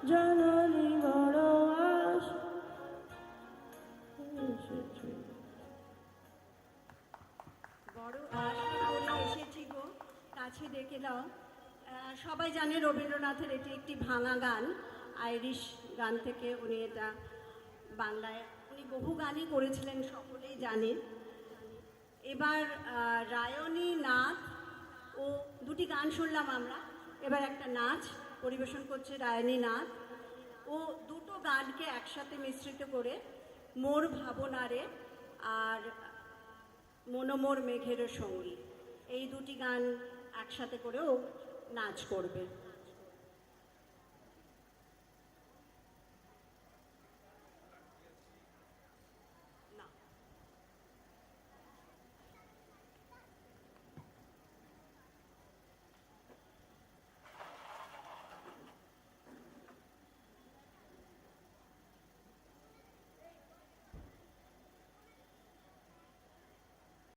জননী বড় আশ। বড় আশা করে এসেছি গো, কাছে ডেকে দাও। সবাই জানে রবীন্দ্রনাথের এটি একটি ভাঙা গান, আইরিশ গান থেকে উনি এটা বাংলায় উনি বহু গানই করেছিলেন, সকলেই জানেন। এবার রায়নী নাথ ও দুটি গান শুনলাম আমরা, এবার একটা নাচ পরিবেশন করছে রায়নী নাথ। ও দুটো গানকে একসাথে মিশ্রিত করে মোর ভাবনারে আর মনোমোর মেঘের সঙ্গী, এই দুটি গান একসাথে করেও নাচ করবে।